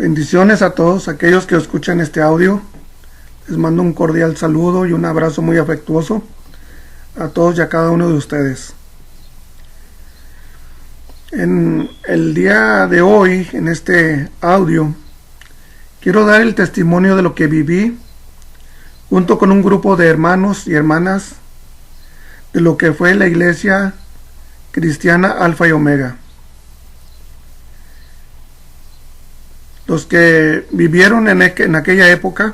Bendiciones a todos aquellos que escuchan este audio. Les mando un cordial saludo y un abrazo muy afectuoso a todos y a cada uno de ustedes. En el día de hoy, en este audio, quiero dar el testimonio de lo que viví junto con un grupo de hermanos y hermanas de lo que fue la iglesia cristiana Alfa y Omega. Los que vivieron en aquella época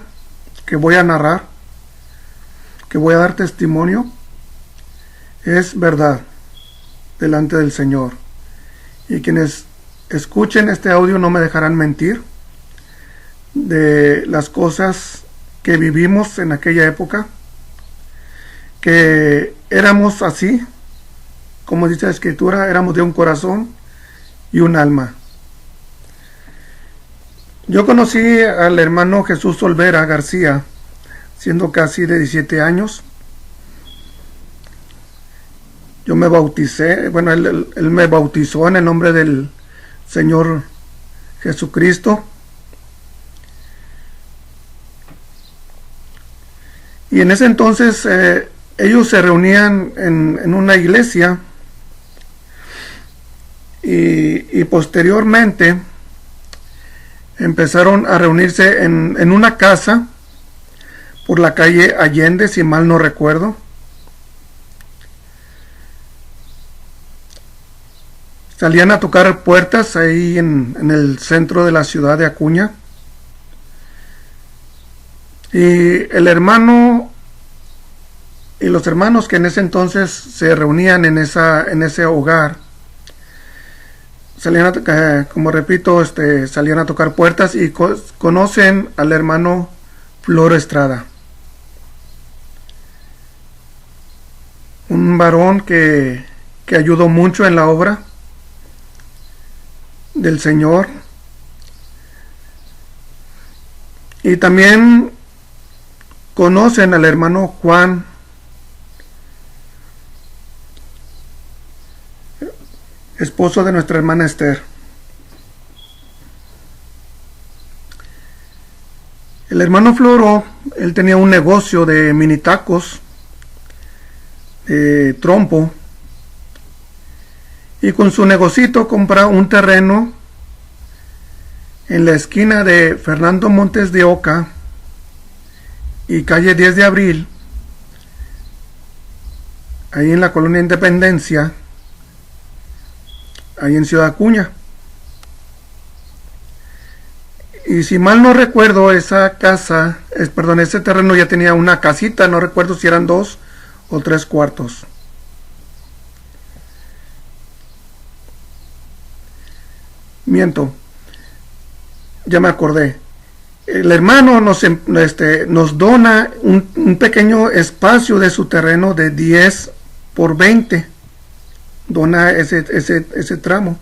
que voy a narrar, que voy a dar testimonio, es verdad delante del Señor. Y quienes escuchen este audio no me dejarán mentir de las cosas que vivimos en aquella época, que éramos así, como dice la Escritura, éramos de un corazón y un alma. Yo conocí al hermano Jesús Olvera García, siendo casi de 17 años. Yo me bauticé, bueno, él me bautizó en el nombre del Señor Jesucristo. Y en ese entonces ellos se reunían en una iglesia y posteriormente empezaron a reunirse en una casa por la calle Allende, si mal no recuerdo. Salían a tocar puertas ahí en el centro de la ciudad de Acuña. Y el hermano y los hermanos que en ese entonces se reunían en ese hogar, salían como repito, salían a tocar puertas y conocen al hermano Floro Estrada, un varón que ayudó mucho en la obra del Señor. Y también conocen al hermano Juan, esposo de nuestra hermana Esther. El hermano Floro, él tenía un negocio de mini tacos, de trompo, y con su negocito compró un terreno en la esquina de Fernando Montes de Oca y calle 10 de Abril, ahí en la colonia Independencia, ahí en Ciudad Acuña. Y si mal no recuerdo, ese terreno ya tenía una casita, no recuerdo si eran 2 o 3 cuartos. Miento, ya me acordé. El hermano nos dona un pequeño espacio de su terreno de 10 por 20. Dona ese tramo.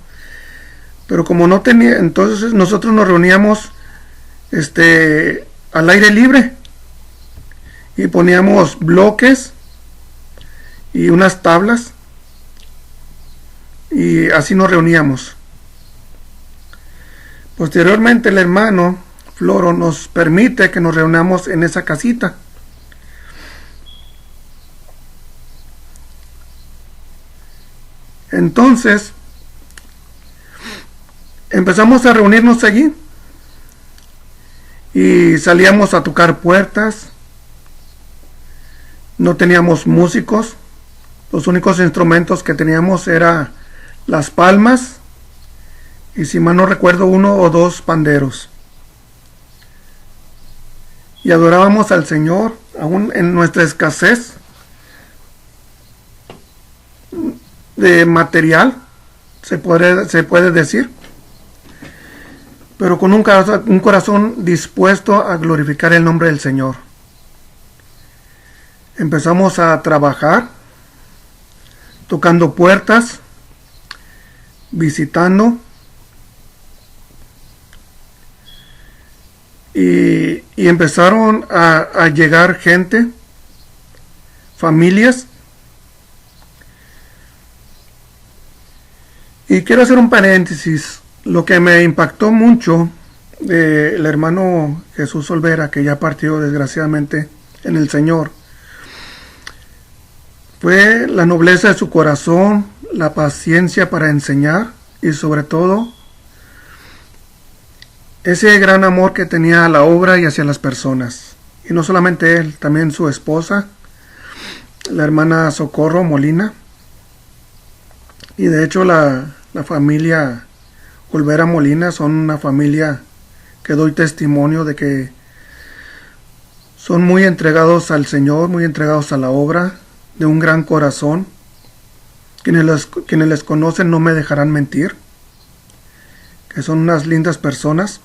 Pero como no tenía, entonces nosotros nos reuníamos al aire libre y poníamos bloques y unas tablas y así nos reuníamos. Posteriormente el hermano Floro nos permite que nos reunamos en esa casita. Entonces empezamos a reunirnos allí y salíamos a tocar puertas. No teníamos músicos, los únicos instrumentos que teníamos eran las palmas y, si mal no recuerdo, 1 o 2 panderos. Y adorábamos al Señor aún en nuestra escasez de material, se puede decir, pero con un corazón dispuesto a glorificar el nombre del Señor. Empezamos a trabajar, tocando puertas, visitando, y empezaron a llegar gente, familias. Y quiero hacer un paréntesis. Lo que me impactó mucho del hermano Jesús Olvera, que ya partió desgraciadamente en el Señor, fue la nobleza de su corazón, la paciencia para enseñar y sobre todo ese gran amor que tenía a la obra y hacia las personas. Y no solamente él, también su esposa, la hermana Socorro Molina. Y de hecho la familia Olvera Molina son una familia que doy testimonio de que son muy entregados al Señor, muy entregados a la obra, de un gran corazón. Quienes les conocen no me dejarán mentir, que son unas lindas personas.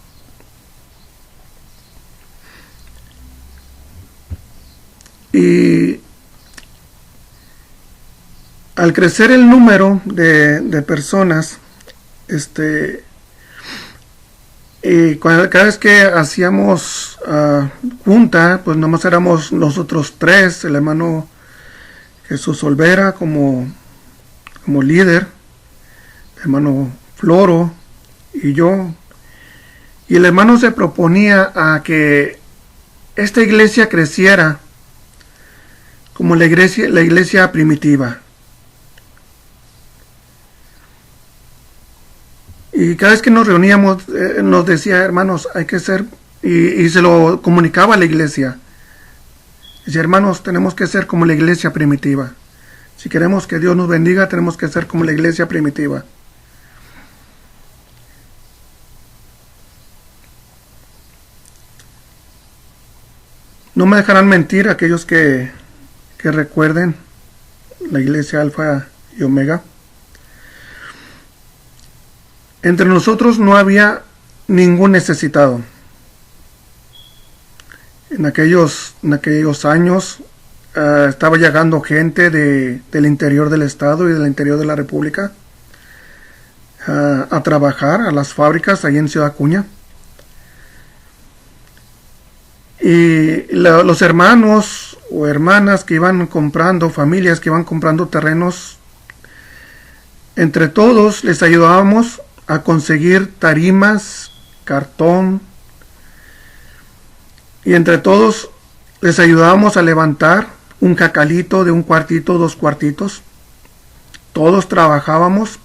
Y al crecer el número de personas, y cada vez que hacíamos junta, pues nomás éramos nosotros tres, el hermano Jesús Olvera como líder, el hermano Floro y yo. Y el hermano se proponía a que esta iglesia creciera como la iglesia primitiva. Y cada vez que nos reuníamos, nos decía, hermanos, hay que ser, y se lo comunicaba a la iglesia. Decía, hermanos, tenemos que ser como la iglesia primitiva. Si queremos que Dios nos bendiga, tenemos que ser como la iglesia primitiva. No me dejarán mentir aquellos que recuerden la iglesia Alfa y Omega. Entre nosotros no había ningún necesitado. En aquellos años estaba llegando gente del interior del estado y del interior de la república a trabajar a las fábricas ahí en Ciudad Acuña. Y los hermanos o hermanas que iban comprando, familias que iban comprando terrenos, entre todos les ayudábamos a conseguir tarimas, cartón, y entre todos les ayudábamos a levantar un jacalito de un cuartito, 2 cuartitos. Todos trabajábamos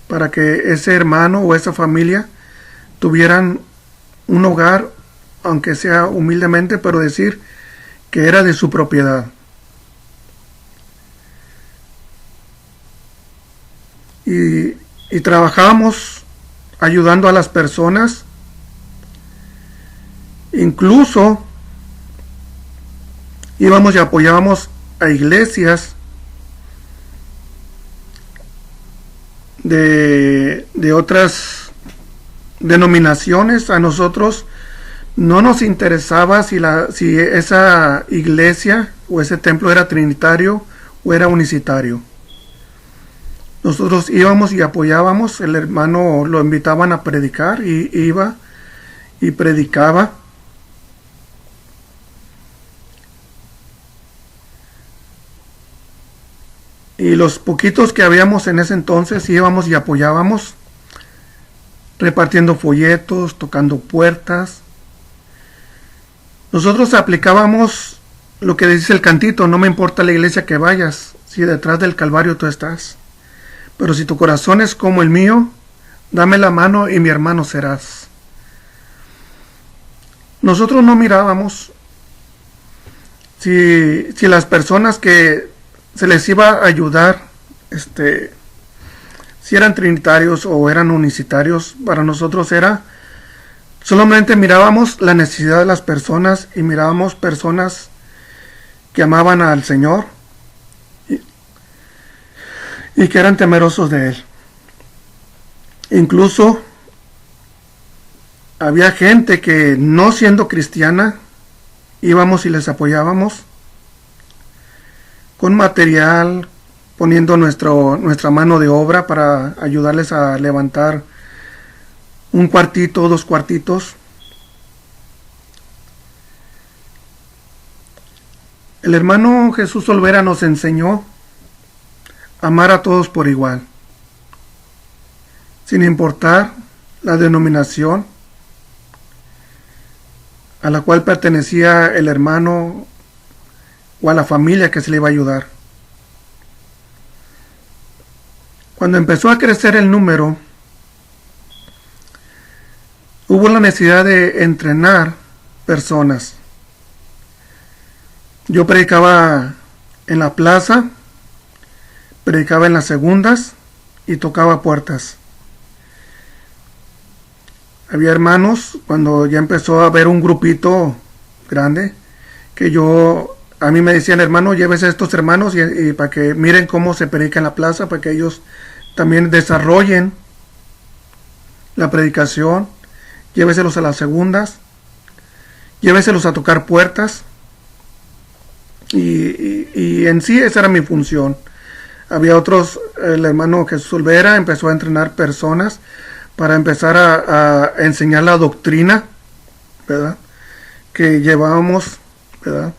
para que ese hermano o esa familia tuvieran un hogar, aunque sea humildemente, pero decir que era de su propiedad. Y trabajábamos ayudando a las personas, incluso íbamos y apoyábamos a iglesias de otras denominaciones. A nosotros no nos interesaba si esa iglesia o ese templo era trinitario o era unicitario. Nosotros íbamos y apoyábamos. El hermano lo invitaban a predicar y iba y predicaba. Y los poquitos que habíamos en ese entonces íbamos y apoyábamos, repartiendo folletos, tocando puertas. Nosotros aplicábamos lo que dice el cantito: no me importa la iglesia que vayas, si detrás del Calvario tú estás. Pero si tu corazón es como el mío, dame la mano y mi hermano serás. Nosotros no mirábamos si las personas que se les iba a ayudar, si eran trinitarios o eran unicitarios. Para nosotros solamente mirábamos la necesidad de las personas y mirábamos personas que amaban al Señor y que eran temerosos de Él. Incluso había gente que, no siendo cristiana, íbamos y les apoyábamos con material, poniendo nuestra mano de obra para ayudarles a levantar un cuartito, 2 cuartitos. El hermano Jesús Olvera nos enseñó a amar a todos por igual, sin importar la denominación, a la cual pertenecía el hermano o a la familia que se le iba a ayudar. Cuando empezó a crecer el número, hubo la necesidad de entrenar personas. Yo predicaba en la plaza, predicaba en las segundas y tocaba puertas. Había hermanos, cuando ya empezó a haber un grupito grande, que a mí me decían, hermano, llévese a estos hermanos y para que miren cómo se predica en la plaza, para que ellos también desarrollen la predicación. Lléveselos a las segundas, lléveselos a tocar puertas. Y en sí esa era mi función. Había otros, el hermano Jesús Olvera empezó a entrenar personas para empezar a enseñar la doctrina, ¿verdad?, que llevábamos, ¿verdad?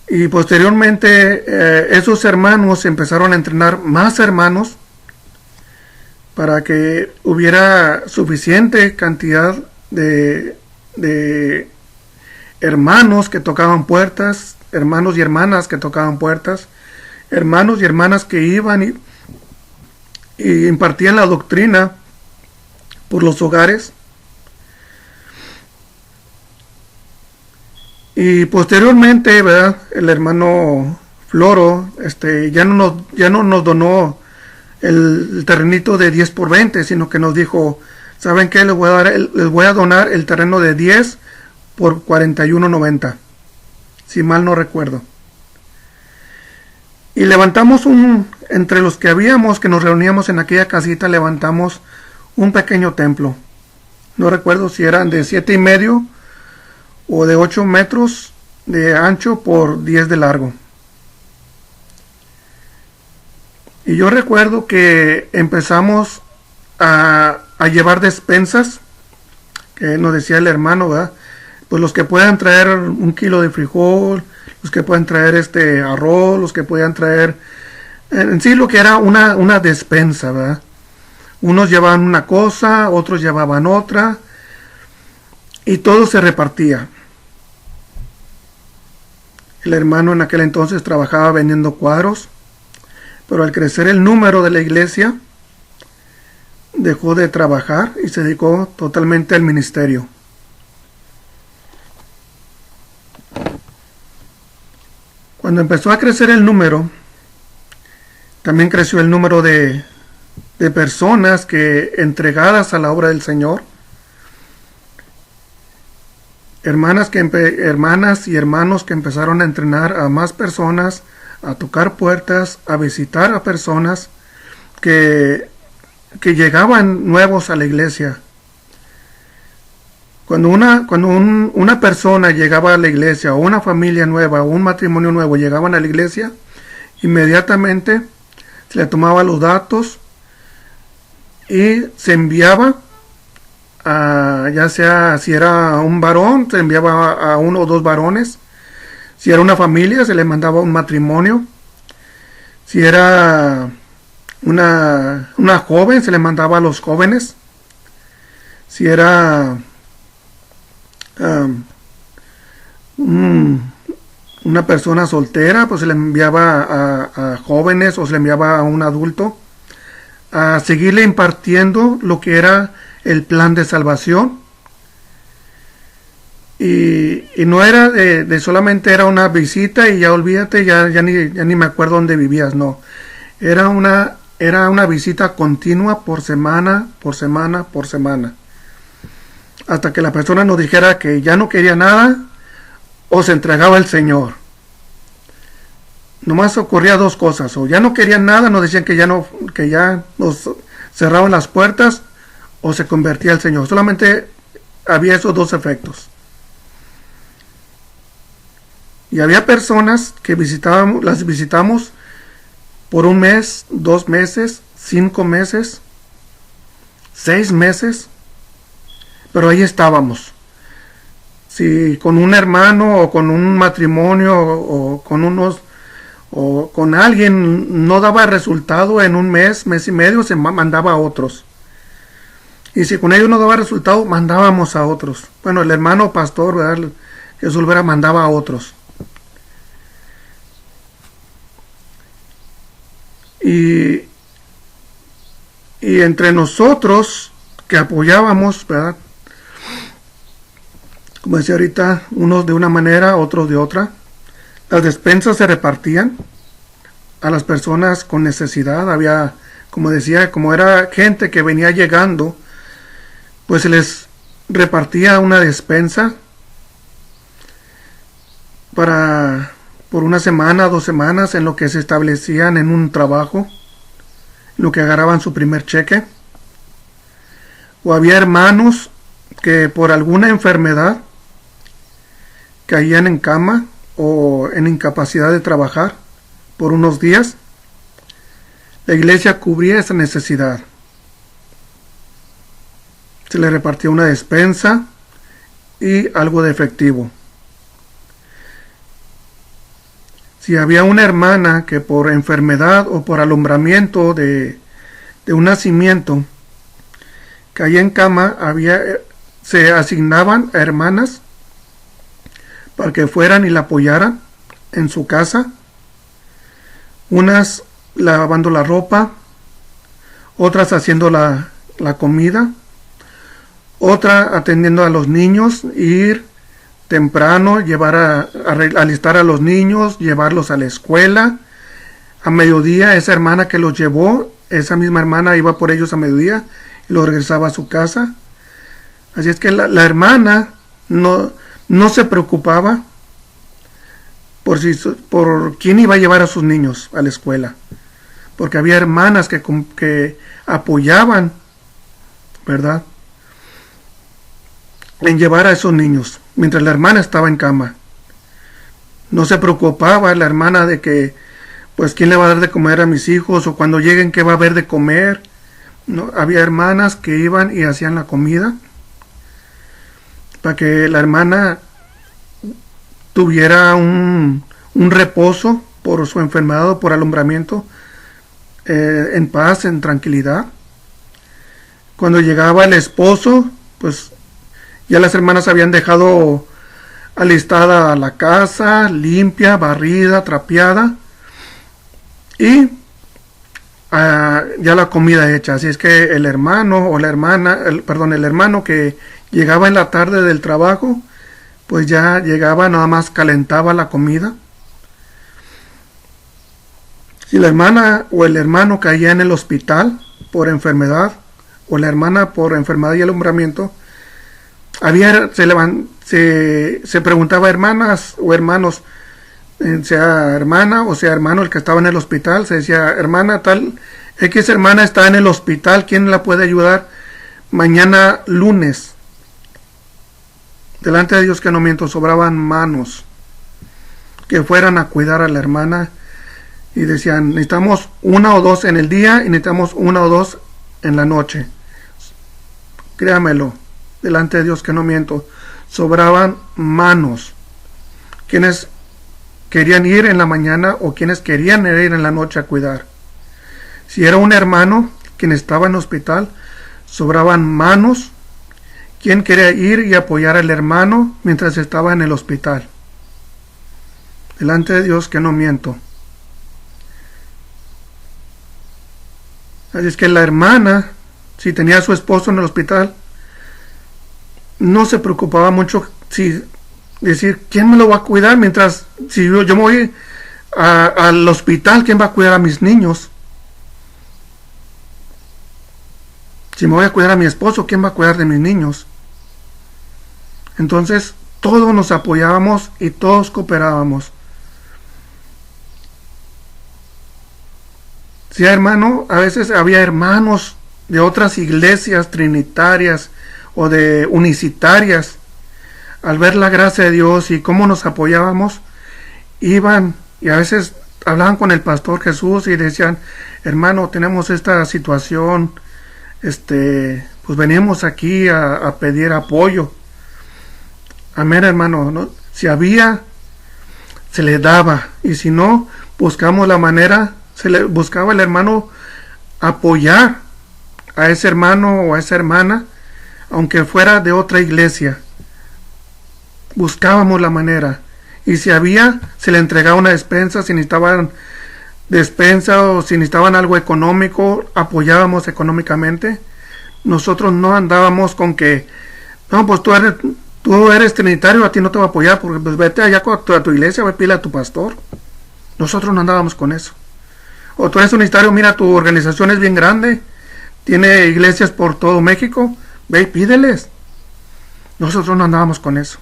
Y posteriormente esos hermanos empezaron a entrenar más hermanos para que hubiera suficiente cantidad de hermanos que tocaban puertas, hermanos y hermanas que tocaban puertas, hermanos y hermanas que iban y impartían la doctrina por los hogares. Y posteriormente, ¿verdad?, el hermano Floro ya no nos donó el terrenito de 10 por 20, sino que nos dijo, ¿saben qué? Les voy a donar el terreno de 10 por 41.90, si mal no recuerdo. Y levantamos entre los que nos reuníamos en aquella casita, levantamos un pequeño templo. No recuerdo si eran de 7.5 o de 8 metros de ancho por 10 de largo. Y yo recuerdo que empezamos a llevar despensas, que nos decía el hermano, ¿verdad? Pues los que puedan traer 1 kilo de frijol, los que puedan traer arroz, los que puedan traer, en sí lo que era una despensa, ¿verdad? Unos llevaban una cosa, otros llevaban otra, y todo se repartía. El hermano en aquel entonces trabajaba vendiendo cuadros, pero al crecer el número de la iglesia, dejó de trabajar y se dedicó totalmente al ministerio. Cuando empezó a crecer el número, también creció el número de personas que entregadas a la obra del Señor, hermanas y hermanos que empezaron a entrenar a más personas, a tocar puertas, a visitar a personas que llegaban nuevos a la iglesia. Cuando una persona llegaba a la iglesia, o una familia nueva, o un matrimonio nuevo llegaban a la iglesia, inmediatamente se le tomaba los datos y se enviaba ya sea si era un varón, se enviaba a 1 o 2 varones. Si era una familia, se le mandaba un matrimonio. Si era una joven, se le mandaba a los jóvenes. Si era una persona soltera, pues se le enviaba a jóvenes o se le enviaba a un adulto a seguirle impartiendo lo que era el plan de salvación. Y no era solamente era una visita y ya olvídate, ya ni me acuerdo dónde vivías, no. Era una visita continua por semana, hasta que la persona nos dijera que ya no quería nada o se entregaba al Señor. Nomás ocurría 2 cosas: o ya no querían nada, nos decían que ya nos cerraban las puertas, o se convertía al Señor. Solamente había esos 2 efectos. Y había personas que las visitamos por 1 mes, 2 meses, 5 meses, 6 meses, pero ahí estábamos. Si con un hermano o con un matrimonio o con alguien no daba resultado en 1 mes, mes y medio, se mandaba a otros. Y si con ellos no daba resultado, mandábamos a otros. Bueno, el hermano pastor, ¿verdad?, Jesús Olvera, mandaba a otros. Y entre nosotros que apoyábamos, ¿verdad?, como decía ahorita, unos de una manera, otros de otra, las despensas se repartían a las personas con necesidad. Había, como decía, como era gente que venía llegando, pues se les repartía una despensa por una semana, 2 semanas, en lo que se establecían en un trabajo, en lo que agarraban su primer cheque. O había hermanos que por alguna enfermedad caían en cama o en incapacidad de trabajar por unos días. La iglesia cubría esa necesidad. Se le repartía una despensa y algo de efectivo. Si había una hermana que por enfermedad o por alumbramiento de un nacimiento caía en cama, se asignaban a hermanas para que fueran y la apoyaran en su casa, unas lavando la ropa, otras haciendo la comida, otra atendiendo a los niños, ir temprano, alistar a los niños, llevarlos a la escuela. A mediodía, esa hermana que los llevó, esa misma hermana iba por ellos a mediodía y los regresaba a su casa. Así es que la hermana no se preocupaba por quién iba a llevar a sus niños a la escuela, porque había hermanas que apoyaban, ¿verdad?, en llevar a esos niños mientras la hermana estaba en cama. No se preocupaba la hermana de que, pues, quién le va a dar de comer a mis hijos, o cuando lleguen qué va a haber de comer. No, había hermanas que iban y hacían la comida para que la hermana tuviera un reposo por su enfermedad o por alumbramiento, en paz, en tranquilidad. Cuando llegaba el esposo, pues ya las hermanas habían dejado alistada la casa, limpia, barrida, trapeada, y ya la comida hecha. Así es que el hermano o la hermana, el hermano que llegaba en la tarde del trabajo, pues ya llegaba, nada más calentaba la comida. Si la hermana o el hermano caía en el hospital por enfermedad, o la hermana por enfermedad y alumbramiento, se preguntaba, hermanas o hermanos, sea hermana o sea hermano el que estaba en el hospital, se decía, hermana tal, X hermana está en el hospital, ¿quién la puede ayudar mañana lunes? Delante de Dios que no miento, sobraban manos que fueran a cuidar a la hermana, y decían, necesitamos 1 o 2 en el día y necesitamos 1 o 2 en la noche. Créamelo, delante de Dios que no miento, sobraban manos. Quienes querían ir en la mañana o quienes querían ir en la noche a cuidar. Si era un hermano quien estaba en el hospital, sobraban manos. ¿Quién quería ir y apoyar al hermano mientras estaba en el hospital? Delante de Dios que no miento. Así es que la hermana, si tenía a su esposo en el hospital, no se preocupaba mucho si decir, ¿quién me lo va a cuidar? Mientras, si yo me voy al hospital, ¿quién va a cuidar a mis niños? Si me voy a cuidar a mi esposo, ¿quién va a cuidar de mis niños? Entonces, todos nos apoyábamos y todos cooperábamos. Sí, hermano, a veces había hermanos de otras iglesias trinitarias o de unicitarias. Al ver la gracia de Dios y cómo nos apoyábamos, iban y a veces hablaban con el pastor Jesús y decían, hermano, tenemos esta situación, pues venimos aquí a pedir apoyo. Amén, hermano, ¿no? Si había, se le daba, y si no, buscamos la manera, buscaba el hermano apoyar a ese hermano o a esa hermana, aunque fuera de otra iglesia. Buscábamos la manera. Y si había, se le entregaba una despensa. Si necesitaban despensa o si necesitaban algo económico, apoyábamos económicamente. Nosotros no andábamos con que, no, pues tú eres trinitario, a ti no te voy a apoyar, porque pues vete allá a tu iglesia, ve, pídele a tu pastor. Nosotros no andábamos con eso. O tú eres unitario, mira, tu organización es bien grande, tiene iglesias por todo México, ve y pídeles. Nosotros no andábamos con eso.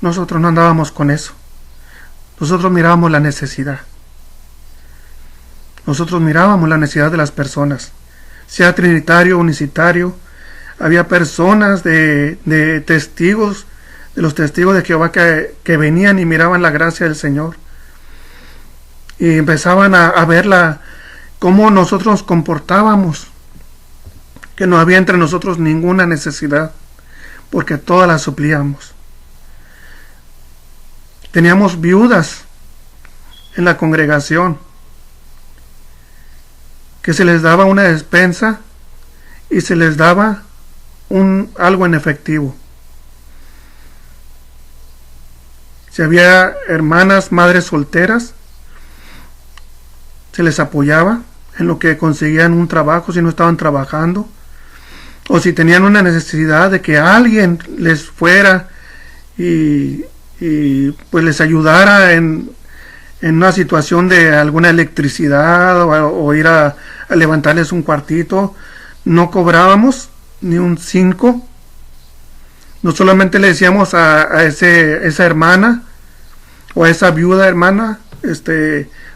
Nosotros no andábamos con eso. Nosotros mirábamos la necesidad. Nosotros mirábamos la necesidad de las personas. Sea trinitario, unicitario, había personas de testigos, de los testigos de Jehová que venían y miraban la gracia del Señor. Y empezaban a ver cómo nosotros nos comportábamos, que no había entre nosotros ninguna necesidad, porque todas las suplíamos. Teníamos viudas en la congregación, que se les daba una despensa y se les daba algo en efectivo. Si había hermanas, madres solteras, se les apoyaba en lo que conseguían un trabajo si no estaban trabajando, o si tenían una necesidad de que alguien les fuera y pues les ayudara en una situación de alguna electricidad o ir a levantarles un cuartito. No cobrábamos ni un 5. No solamente le decíamos a esa hermana o a esa viuda hermana,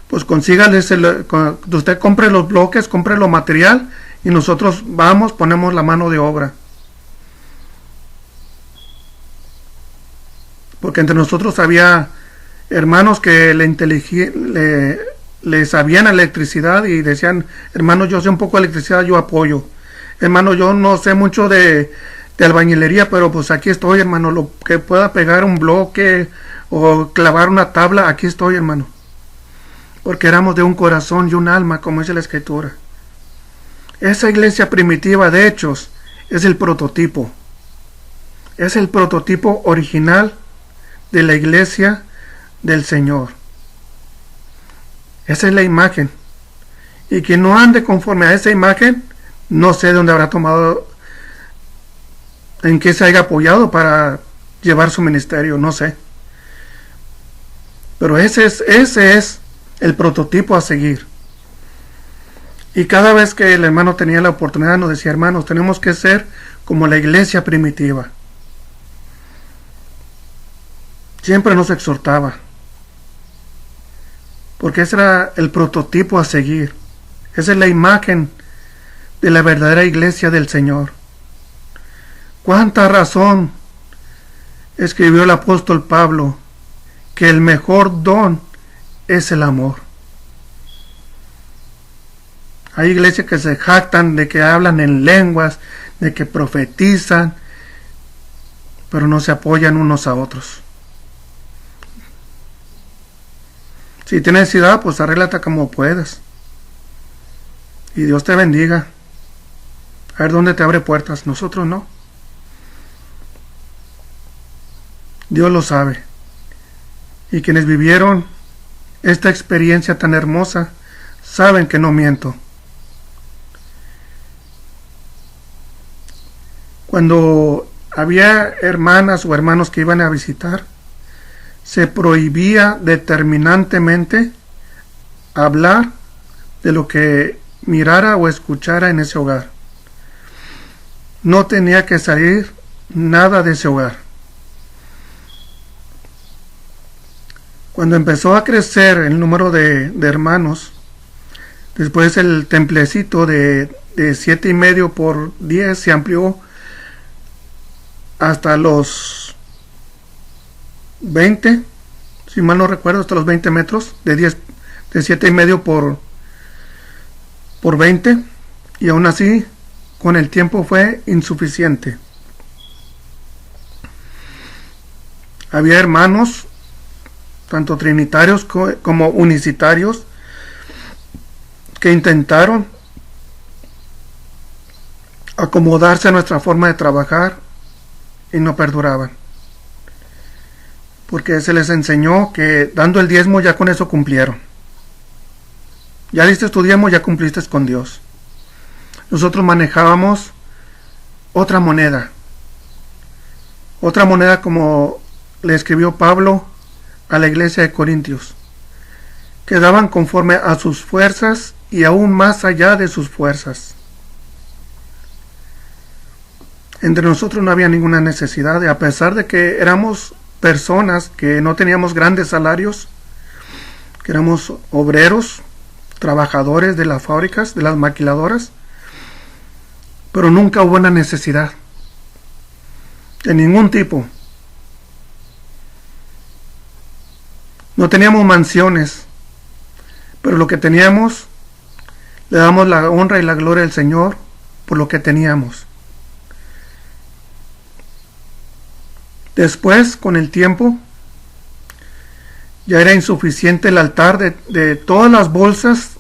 pues consígale, usted compre los bloques, compre lo material y nosotros vamos, ponemos la mano de obra. Porque entre nosotros había hermanos que le sabían electricidad y decían, hermano, yo sé un poco de electricidad, yo apoyo. Hermano, yo no sé mucho de albañilería, pero pues aquí estoy, hermano, lo que pueda pegar un bloque o clavar una tabla, aquí estoy, hermano. Porque éramos de un corazón y un alma, como dice la Escritura. Esa iglesia primitiva de Hechos es el prototipo. Es el prototipo original de la iglesia del Señor. Esa es la imagen. Y quien no ande conforme a esa imagen, no sé de dónde habrá tomado, en qué se haya apoyado para llevar su ministerio, no sé. Pero ese es el prototipo a seguir. Y cada vez que el hermano tenía la oportunidad nos decía, hermanos, tenemos que ser como la iglesia primitiva. Siempre nos exhortaba, porque ese era el prototipo a seguir. Esa es la imagen de la verdadera iglesia del Señor. Cuánta razón escribió el apóstol Pablo, que el mejor don es el amor. Hay iglesias que se jactan de que hablan en lenguas, de que profetizan, pero no se apoyan unos a otros. Si tienes necesidad, pues arréglate como puedas. Y Dios te bendiga. A ver dónde te abre puertas. Nosotros no. Dios lo sabe. Y quienes vivieron esta experiencia tan hermosa saben que no miento. Cuando había hermanas o hermanos que iban a visitar, se prohibía determinantemente hablar de lo que mirara o escuchara en ese hogar. No tenía que salir nada de ese hogar. Cuando empezó a crecer el número de hermanos, después el templecito de 7,5 por 10 se amplió hasta los 20, si mal no recuerdo, hasta los 20 metros, de 7,5 por 20, y aún así con el tiempo fue insuficiente. Había hermanos, tanto trinitarios como unicitarios, que intentaron acomodarse a nuestra forma de trabajar y no perduraban. Porque se les enseñó que dando el diezmo ya con eso cumplieron. Ya diste tu diezmo, ya cumpliste con Dios. Nosotros manejábamos otra moneda como le escribió Pablo a la iglesia de Corintios, que daban conforme a sus fuerzas y aún más allá de sus fuerzas. Entre nosotros no había ninguna necesidad, a pesar de que éramos personas que no teníamos grandes salarios, que éramos obreros, trabajadores de las fábricas, de las maquiladoras, pero nunca hubo una necesidad de ningún tipo. No teníamos mansiones, pero lo que teníamos, le damos la honra y la gloria al Señor por lo que teníamos. Después, con el tiempo, ya era insuficiente el altar de todas las bolsas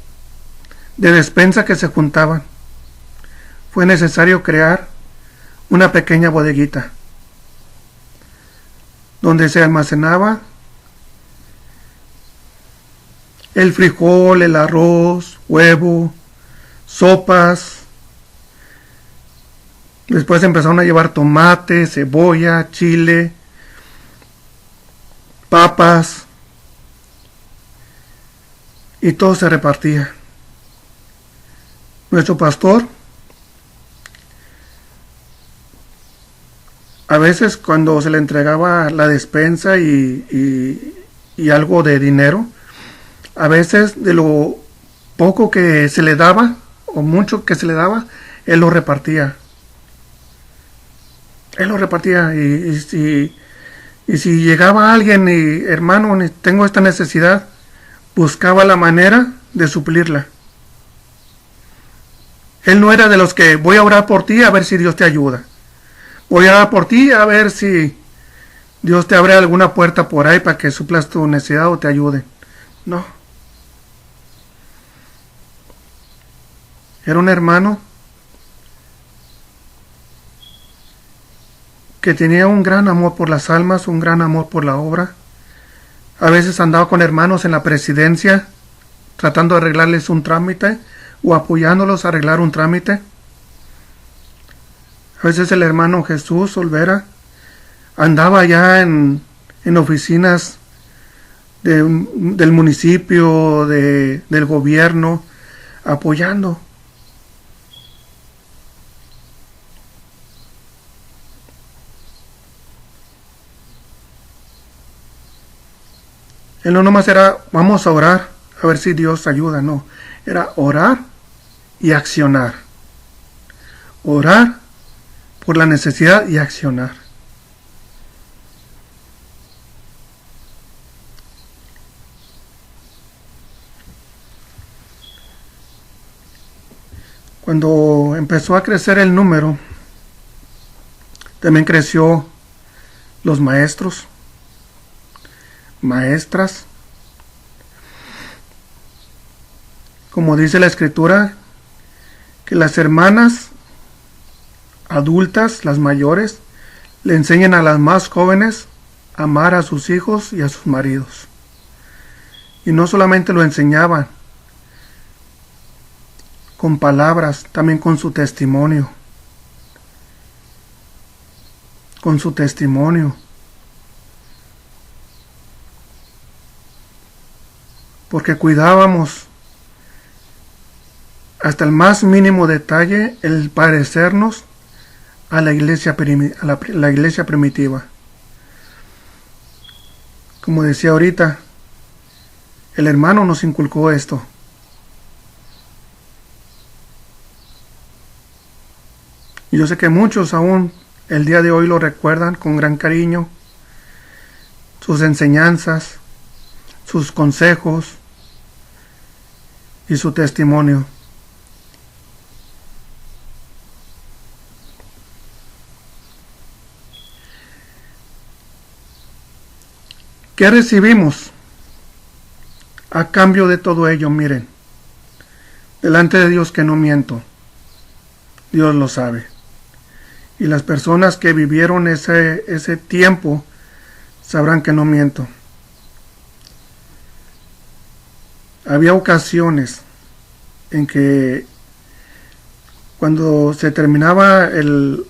de despensa que se juntaban. Fue necesario crear una pequeña bodeguita donde se almacenaba el frijol, el arroz, huevo, sopas. Después empezaron a llevar tomate, cebolla, chile, papas, y todo se repartía. Nuestro pastor, a veces cuando se le entregaba la despensa y algo de dinero, a veces de lo poco que se le daba o mucho que se le daba, él lo repartía. Y si llegaba alguien y hermano, tengo esta necesidad, buscaba la manera de suplirla. Él no era de los que voy a orar por ti a ver si Dios te ayuda. Voy a orar por ti a ver si Dios te abre alguna puerta por ahí para que suplas tu necesidad o te ayude. No. Era un hermano que tenía un gran amor por las almas, un gran amor por la obra. A veces andaba con hermanos en la presidencia tratando de arreglarles un trámite o apoyándolos a arreglar un trámite. A veces el hermano Jesús Olvera andaba allá en oficinas del municipio, del gobierno, apoyando. Él no nomás era, vamos a orar, a ver si Dios ayuda, no. Era orar y accionar. Orar por la necesidad y accionar. Cuando empezó a crecer el número, también creció los maestros, maestras. Como dice la escritura, que las hermanas adultas, las mayores, le enseñan a las más jóvenes a amar a sus hijos y a sus maridos. Y no solamente lo enseñaban con palabras, también con su testimonio. Con su testimonio. Porque cuidábamos hasta el más mínimo detalle el parecernos a la iglesia primitiva. Como decía ahorita, el hermano nos inculcó esto. Y yo sé que muchos aún el día de hoy lo recuerdan con gran cariño, sus enseñanzas, sus consejos y su testimonio. ¿Qué recibimos a cambio de todo ello? Miren, delante de Dios que no miento, Dios lo sabe. Y las personas que vivieron ese tiempo sabrán que no miento. Había ocasiones en que cuando se terminaba el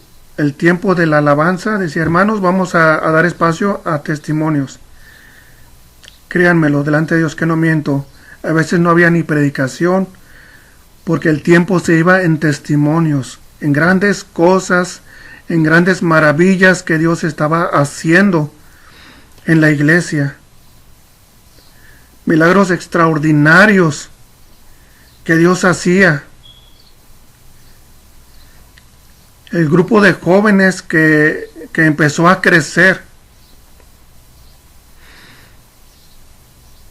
tiempo de la alabanza, decía, hermanos, vamos a dar espacio a testimonios. Créanmelo, delante de Dios que no miento. A veces no había ni predicación, porque el tiempo se iba en testimonios, en grandes cosas, en grandes maravillas que Dios estaba haciendo en la iglesia. Milagros extraordinarios que Dios hacía. El grupo de jóvenes que empezó a crecer.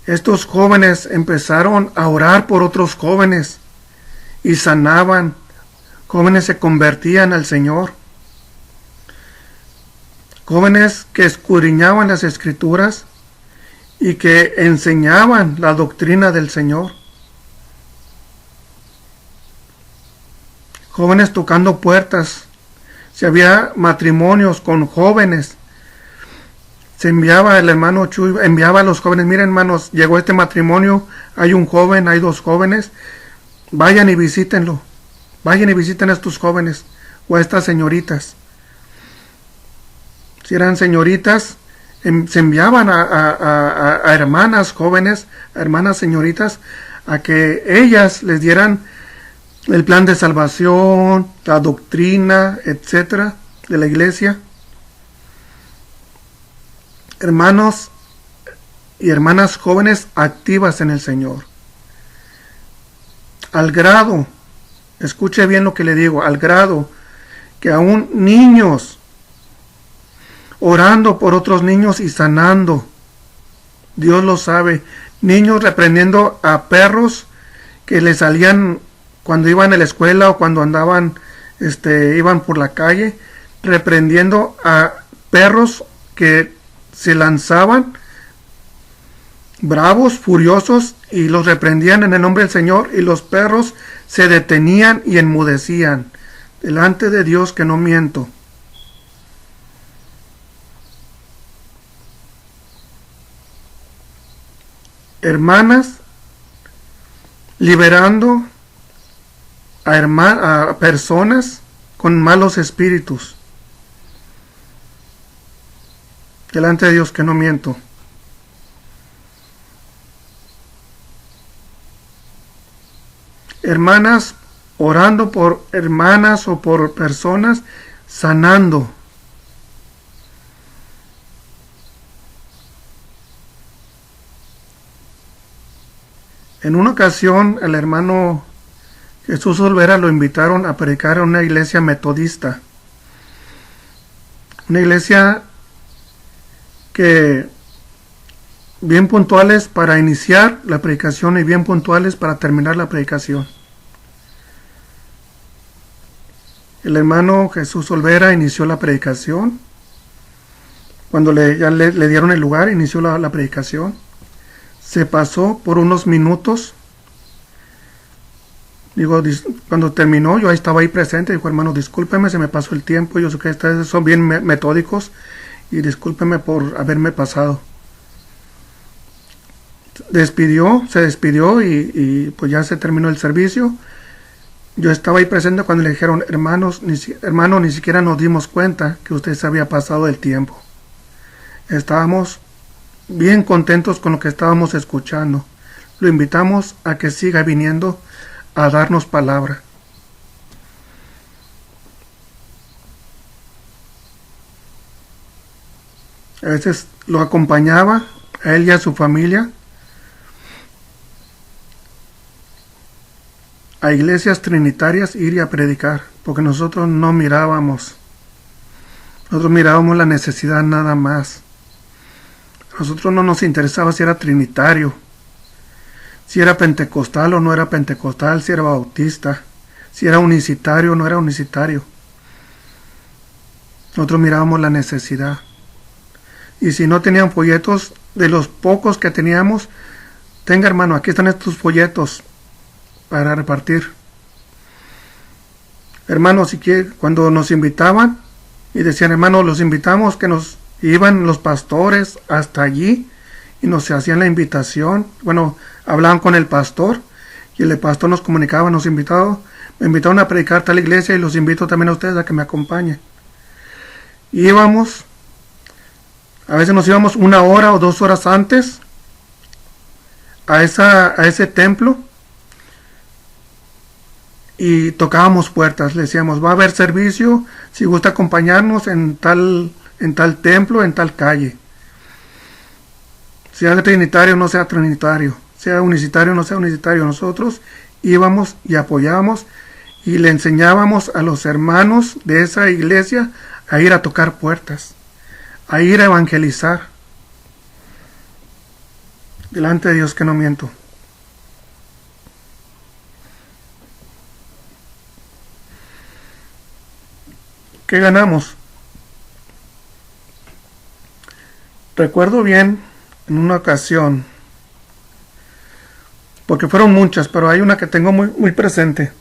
Estos jóvenes empezaron a orar por otros jóvenes y sanaban. Jóvenes se convertían al Señor. Jóvenes que escudriñaban las Escrituras y que enseñaban la doctrina del Señor. Jóvenes tocando puertas. Si había matrimonios con jóvenes, se enviaba el hermano Chuy, enviaba a los jóvenes, miren hermanos, llegó este matrimonio, hay un joven, hay dos jóvenes, vayan y visítenlo, vayan y visiten a estos jóvenes o a estas señoritas. Si eran señoritas, se enviaban a hermanas jóvenes, a hermanas señoritas, a que ellas les dieran el plan de salvación, la doctrina, etcétera, de la iglesia. Hermanos y hermanas jóvenes activas en el Señor. Al grado, escuche bien lo que le digo, al grado que aún niños orando por otros niños y sanando. Dios lo sabe. Niños reprendiendo a perros que les salían cuando iban a la escuela o cuando andaban, iban por la calle, reprendiendo a perros que se lanzaban bravos, furiosos, y los reprendían en el nombre del Señor, y los perros se detenían y enmudecían delante de Dios que no miento. Hermanas liberando a personas con malos espíritus delante de Dios que no miento. Hermanas orando por hermanas o por personas, sanando. En una ocasión el hermano Jesús Olvera lo invitaron a predicar a una iglesia metodista. Una iglesia que bien puntuales para iniciar la predicación y bien puntuales para terminar la predicación. El hermano Jesús Olvera inició la predicación. Cuando ya le dieron el lugar, inició la predicación. Se pasó por unos minutos. Cuando terminó, yo estaba ahí presente. Dijo, hermano, discúlpeme, se me pasó el tiempo. Yo sé que ustedes son bien metódicos y discúlpeme por haberme pasado. Se despidió y pues ya se terminó el servicio. Yo estaba ahí presente cuando le dijeron, hermano, ni siquiera nos dimos cuenta que usted se había pasado el tiempo. Estábamos bien contentos con lo que estábamos escuchando. Lo invitamos a que siga viniendo a darnos palabra. A veces lo acompañaba a él y a su familia a iglesias trinitarias, ir y a predicar, porque nosotros no mirábamos. Nosotros mirábamos la necesidad nada más. A nosotros no nos interesaba si era trinitario, si era pentecostal o no era pentecostal, si era bautista, si era unicitario o no era unicitario. Nosotros mirábamos la necesidad. Y si no tenían folletos, de los pocos que teníamos, tenga hermano, aquí están estos folletos para repartir. Hermanos, si quiere, cuando nos invitaban, y decían, hermano, los invitamos, que nos iban los pastores hasta allí y nos hacían la invitación. Bueno, hablaban con el pastor y el pastor nos comunicaba, me invitaron a predicar tal iglesia y los invito también a ustedes a que me acompañen. Y íbamos, a veces nos íbamos 1 hora o 2 horas antes a ese templo y tocábamos puertas, le decíamos, va a haber servicio, si gusta acompañarnos en tal templo, en tal calle. Sea trinitario o no sea trinitario, sea unicitario o no sea unicitario, nosotros íbamos y apoyábamos y le enseñábamos a los hermanos de esa iglesia a ir a tocar puertas, a ir a evangelizar. Delante de Dios que no miento. ¿Qué ganamos? Recuerdo bien en una ocasión, porque fueron muchas, pero hay una que tengo muy presente.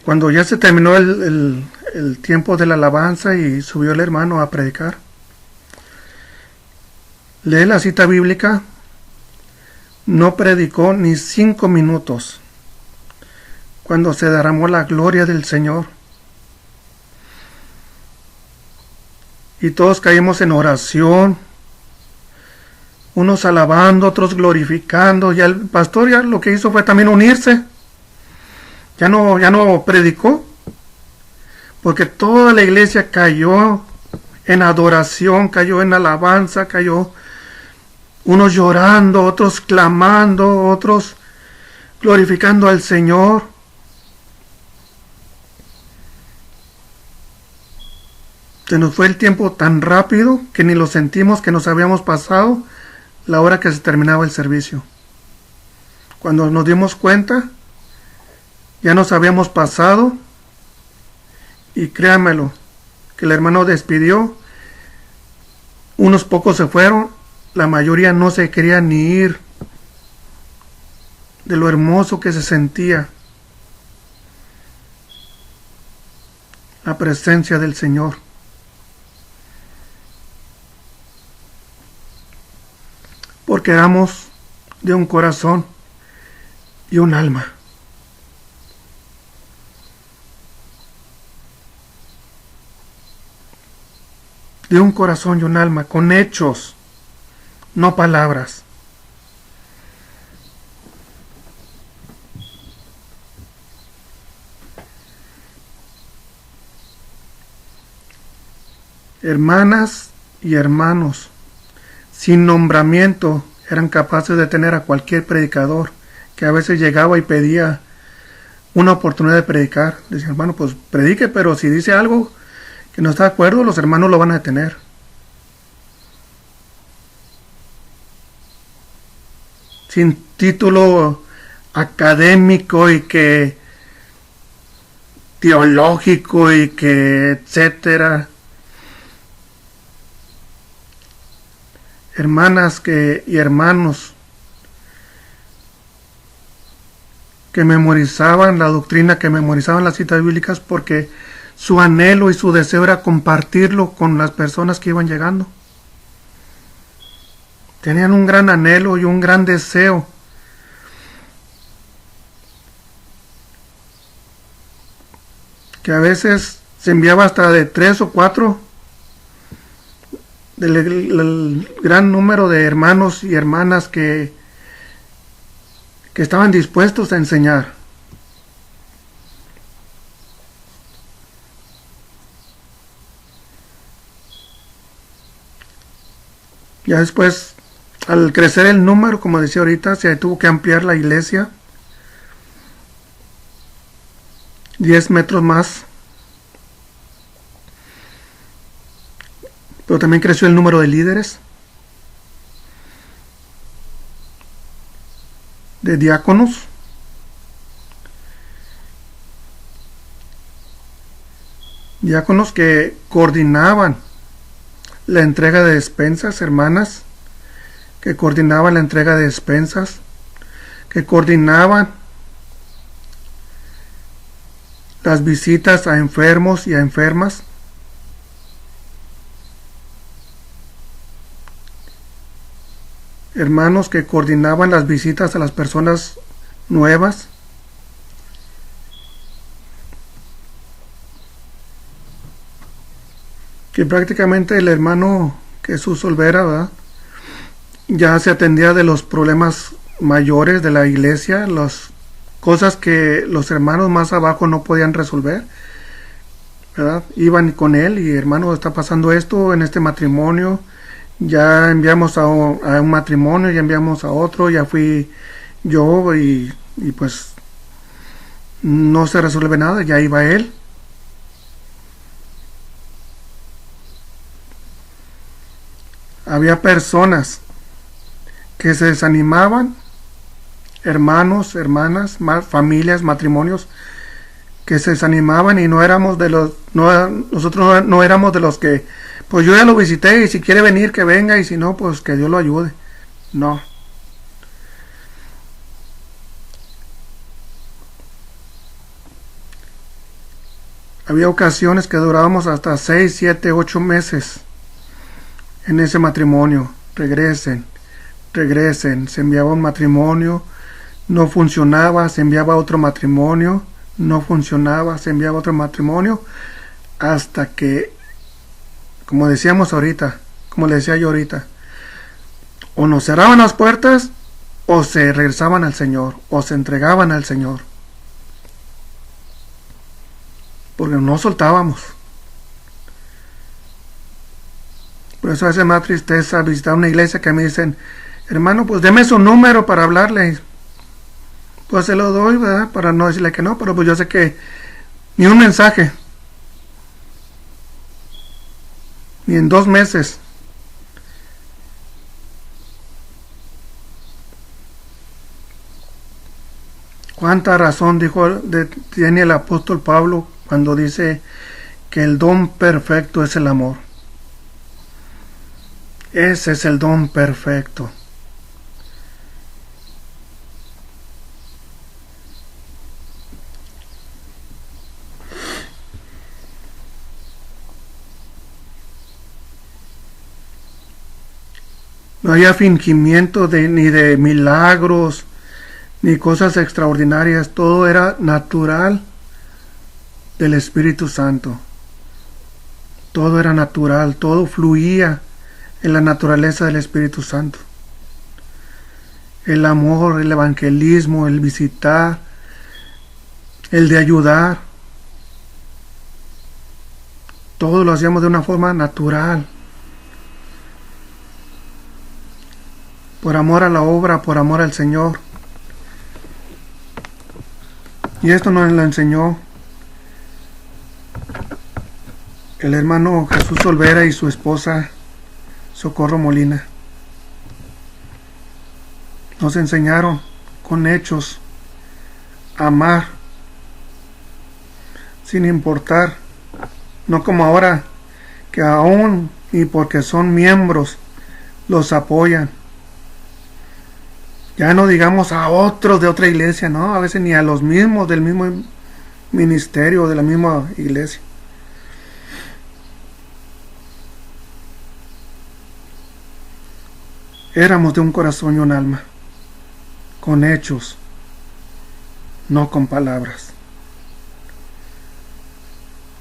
Cuando ya se terminó el tiempo de la alabanza y subió el hermano a predicar, lee la cita bíblica, no predicó ni 5 minutos cuando se derramó la gloria del Señor. Y todos caímos en oración, unos alabando, otros glorificando. Ya el pastor ya lo que hizo fue también unirse. Ya no predicó, porque toda la iglesia cayó en adoración, cayó en alabanza, cayó unos llorando, otros clamando, otros glorificando al Señor. Se nos fue el tiempo tan rápido que ni lo sentimos, que nos habíamos pasado la hora que se terminaba el servicio. Cuando nos dimos cuenta, ya nos habíamos pasado, y créanmelo, que el hermano despidió, unos pocos se fueron, la mayoría no se quería ni ir, de lo hermoso que se sentía la presencia del Señor. Porque éramos de un corazón y un alma. De un corazón y un alma, con hechos, no palabras. Hermanas y hermanos, sin nombramiento, eran capaces de tener a cualquier predicador que a veces llegaba y pedía una oportunidad de predicar. Decían, hermano, pues predique, pero si dice algo que no está de acuerdo, los hermanos lo van a detener. Sin título académico y que teológico y que etcétera. Hermanas y hermanos que memorizaban la doctrina, que memorizaban las citas bíblicas, porque su anhelo y su deseo era compartirlo con las personas que iban llegando. Tenían un gran anhelo y un gran deseo. Que a veces se enviaba hasta de 3 o 4 del gran número de hermanos y hermanas que estaban dispuestos a enseñar. Ya después, al crecer el número, como decía ahorita, se tuvo que ampliar la iglesia 10 metros más. Pero también creció el número de líderes, de diáconos, que coordinaban la entrega de despensas, hermanas, que coordinaban la entrega de despensas, que coordinaban las visitas a enfermos y a enfermas. Hermanos que coordinaban las visitas a las personas nuevas. Que prácticamente el hermano Jesús Olvera, ¿verdad?, ya se atendía de los problemas mayores de la iglesia, las cosas que los hermanos más abajo no podían resolver, ¿verdad? Iban con él y, hermano, está pasando esto en este matrimonio, ya enviamos a un matrimonio, ya enviamos a otro, ya fui yo y pues no se resuelve nada, ya iba él. Había personas que se desanimaban, hermanos, hermanas, familias, matrimonios, que se desanimaban y nosotros no éramos de los que, pues yo ya lo visité y si quiere venir que venga y si no, pues que Dios lo ayude. No. Había ocasiones que durábamos hasta 6, 7, 8 meses en ese matrimonio. Regresen, se enviaba un matrimonio, no funcionaba, se enviaba otro matrimonio, no funcionaba, se enviaba otro matrimonio, hasta que, como decíamos ahorita, como le decía yo ahorita, o nos cerraban las puertas, o se regresaban al Señor, o se entregaban al Señor, porque no soltábamos. Por eso hace más tristeza visitar una iglesia que me dicen, hermano, pues deme su número para hablarle. Pues se lo doy, ¿verdad?, para no decirle que no, pero pues yo sé que ni un mensaje, ni en 2 meses. ¿Cuánta razón tiene el apóstol Pablo cuando dice que el don perfecto es el amor? Ese es el don perfecto. No había fingimiento ni de milagros, ni cosas extraordinarias. Todo era natural del Espíritu Santo. Todo era natural, todo fluía en la naturaleza del Espíritu Santo. El amor, el evangelismo, el visitar, el de ayudar. Todo lo hacíamos de una forma natural. Por amor a la obra, por amor al Señor. Y esto nos lo enseñó el hermano Jesús Olvera y su esposa Socorro Molina. Nos enseñaron con hechos a amar sin importar, no como ahora que aún y porque son miembros los apoyan. Ya no digamos a otros de otra iglesia, no, a veces ni a los mismos del mismo ministerio, de la misma iglesia. Éramos de un corazón y un alma, con hechos, no con palabras,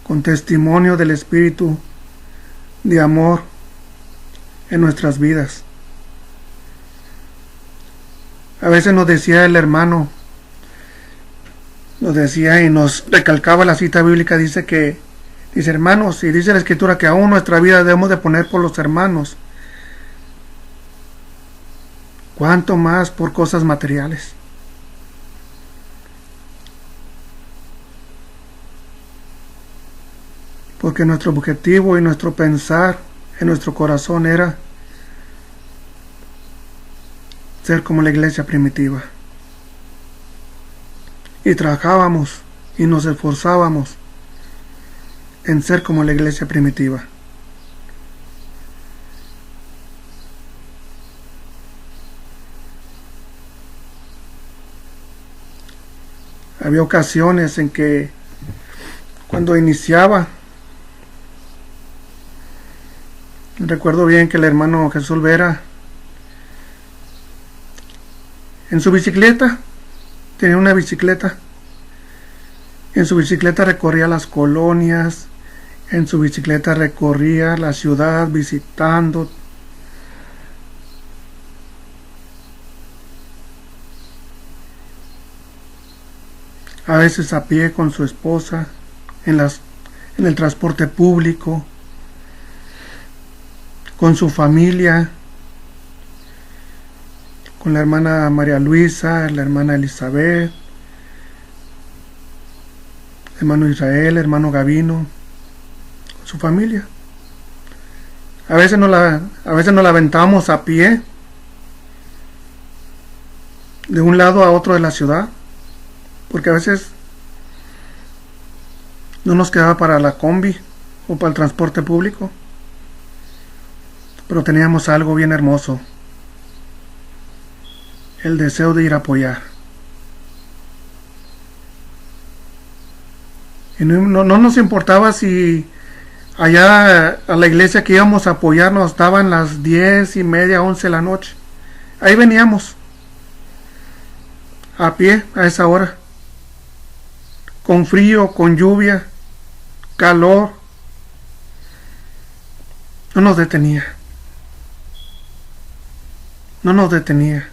con testimonio del Espíritu de amor en nuestras vidas. A veces nos decía el hermano, nos decía y nos recalcaba la cita bíblica, dice, hermanos, y dice la Escritura que aún nuestra vida debemos de poner por los hermanos. ¿Cuánto más por cosas materiales? Porque nuestro objetivo y nuestro pensar en nuestro corazón era ser como la iglesia primitiva. Y trabajábamos y nos esforzábamos en ser como la iglesia primitiva. Había ocasiones en que cuando iniciaba. Recuerdo bien que el hermano Jesús Vera, en su bicicleta, tenía una bicicleta. En su bicicleta recorría las colonias, en su bicicleta recorría la ciudad visitando. A veces a pie con su esposa, en el transporte público, con su familia, con la hermana María Luisa, la hermana Elizabeth, hermano Israel, hermano Gavino, con su familia. A veces nos la aventamos a pie de un lado a otro de la ciudad, porque a veces no nos quedaba para la combi o para el transporte público, pero teníamos algo bien hermoso: el deseo de ir a apoyar. Y no nos importaba si allá a la iglesia que íbamos a apoyar nos daban las 10:30, 11 de la noche. Ahí veníamos, a pie, a esa hora, con frío, con lluvia, calor. No nos detenía. No nos detenía.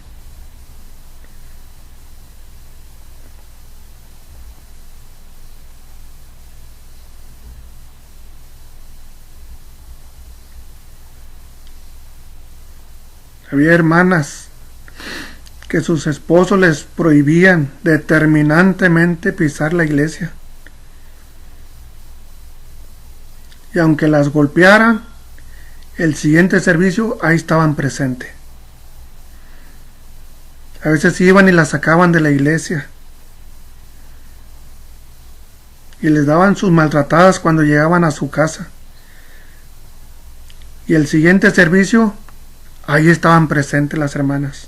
Había hermanas que sus esposos les prohibían determinantemente pisar la iglesia. Y aunque las golpearan, el siguiente servicio ahí estaban presentes. A veces iban y las sacaban de la iglesia y les daban sus maltratadas cuando llegaban a su casa. Y el siguiente servicio, ahí estaban presentes las hermanas.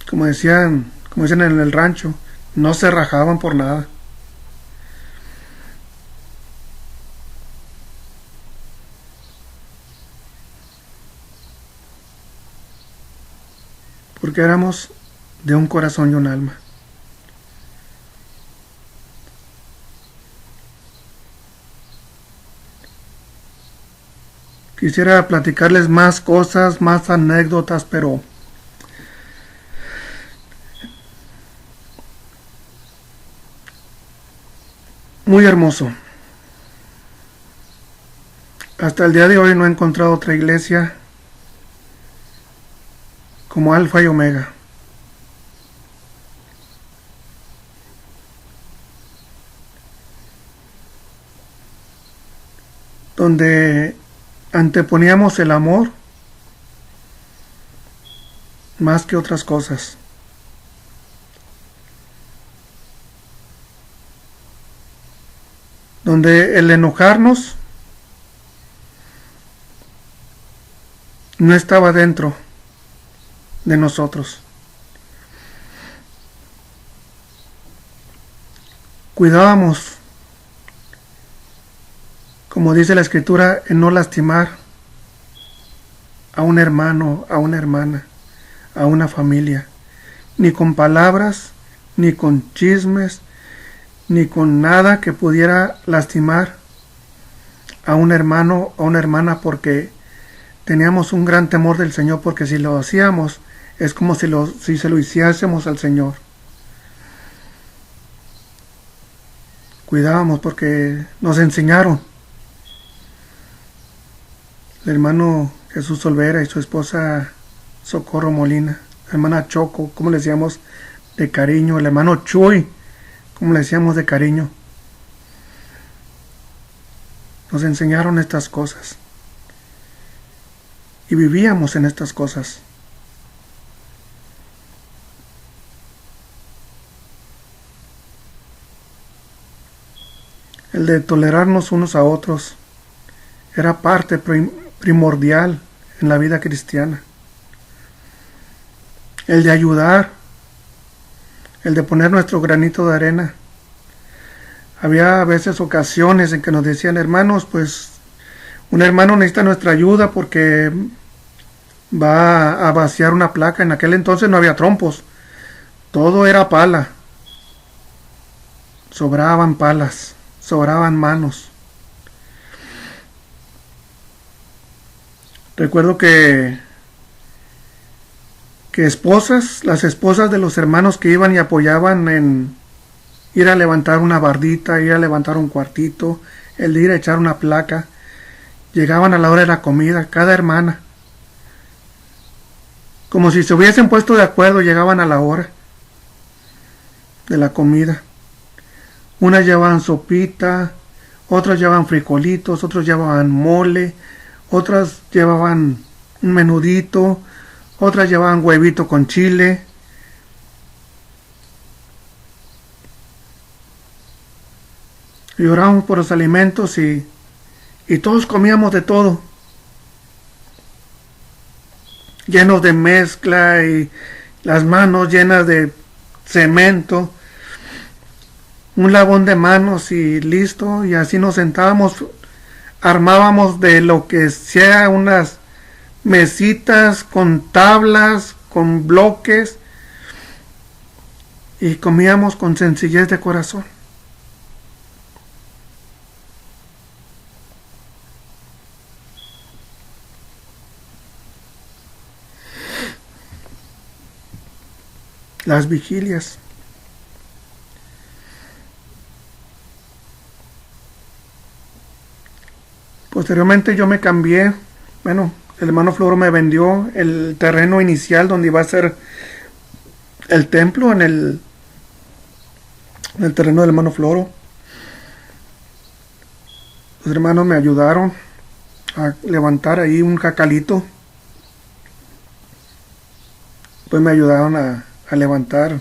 Como dicen en el rancho, no se rajaban por nada. Porque éramos de un corazón y un alma. Quisiera platicarles más cosas, más anécdotas, pero muy hermoso. Hasta el día de hoy no he encontrado otra iglesia como Alfa y Omega. Donde anteponíamos el amor más que otras cosas. Donde el enojarnos no estaba dentro de nosotros. Cuidábamos, como dice la escritura, en no lastimar a un hermano, a una hermana, a una familia, ni con palabras, ni con chismes, ni con nada que pudiera lastimar a un hermano o a una hermana, porque teníamos un gran temor del Señor, porque si lo hacíamos es como si se lo hiciésemos al Señor. Cuidábamos porque nos enseñaron. El hermano Jesús Olvera y su esposa Socorro Molina, la hermana Choco, como le decíamos de cariño, el hermano Chuy, como le decíamos de cariño, nos enseñaron estas cosas y vivíamos en estas cosas. El de tolerarnos unos a otros era parte primordial en la vida cristiana. El de ayudar el de poner nuestro granito de arena. Había a veces ocasiones en que nos decían, hermanos, pues un hermano necesita nuestra ayuda porque va a vaciar una placa. En aquel entonces no había trompos, todo era pala. Sobraban palas, sobraban manos. Recuerdo que las esposas de los hermanos que iban y apoyaban en ir a levantar una bardita, ir a levantar un cuartito, el de ir a echar una placa, llegaban a la hora de la comida, cada hermana. Como si se hubiesen puesto de acuerdo, llegaban a la hora de la comida. Unas llevaban sopita, otras llevaban frijolitos, otros llevaban mole, otras llevaban un menudito, otras llevaban huevito con chile. Y orábamos por los alimentos y todos comíamos de todo. Llenos de mezcla y las manos llenas de cemento. Un lavón de manos y listo. Y así nos sentábamos, armábamos de lo que sea unas mesitas con tablas, con bloques, y comíamos con sencillez de corazón. Las vigilias. Posteriormente yo me cambié. Bueno, el hermano Floro me vendió el terreno inicial donde iba a ser el templo en el terreno del hermano Floro. Los hermanos me ayudaron a levantar ahí un jacalito. Pues me ayudaron a levantar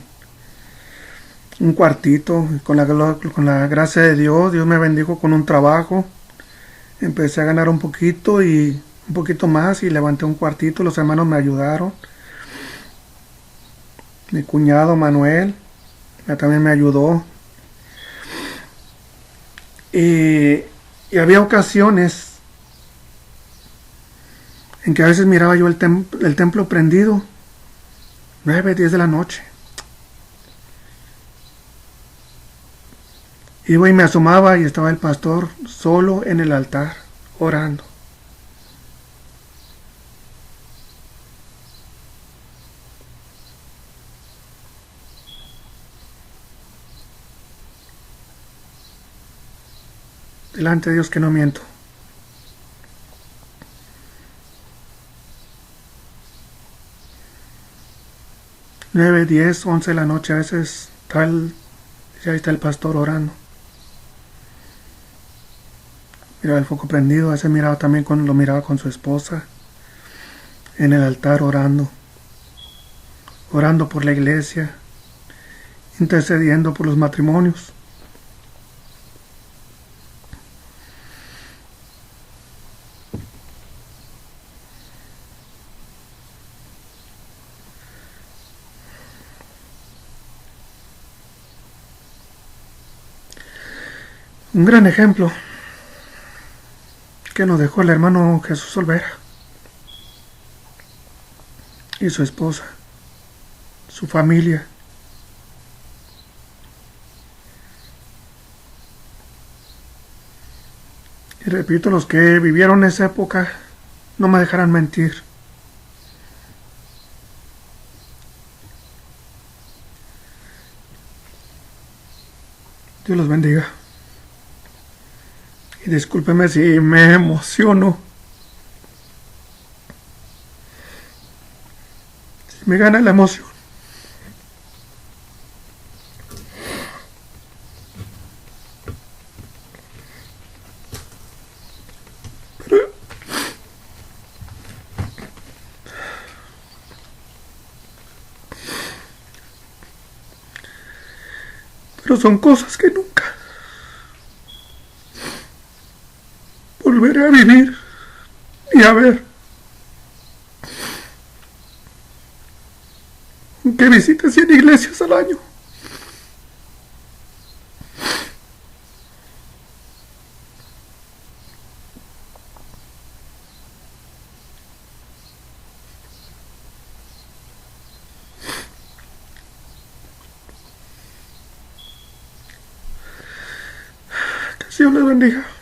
un cuartito. Con la gracia de Dios, Dios me bendijo con un trabajo. Empecé a ganar un poquito y un poquito más y levanté un cuartito. Los hermanos me ayudaron. Mi cuñado Manuel también me ayudó. Y había ocasiones en que a veces miraba yo el templo prendido, 9, 10 de la noche. Iba y me asomaba y estaba el pastor solo en el altar, orando. Delante de Dios que no miento. Nueve, 10, 11 de la noche, a veces ya está el pastor orando. Miraba el foco prendido, a veces miraba también lo miraba con su esposa en el altar orando por la iglesia, intercediendo por los matrimonios. Un gran ejemplo que nos dejó el hermano Jesús Olvera y su esposa, su familia. Y repito, los que vivieron esa época no me dejarán mentir. Dios los bendiga. Y discúlpeme si me emociono. Si me gana la emoción. Pero son cosas que nunca volveré a vivir y a ver. Que visite 100 iglesias al año. Dios les bendiga.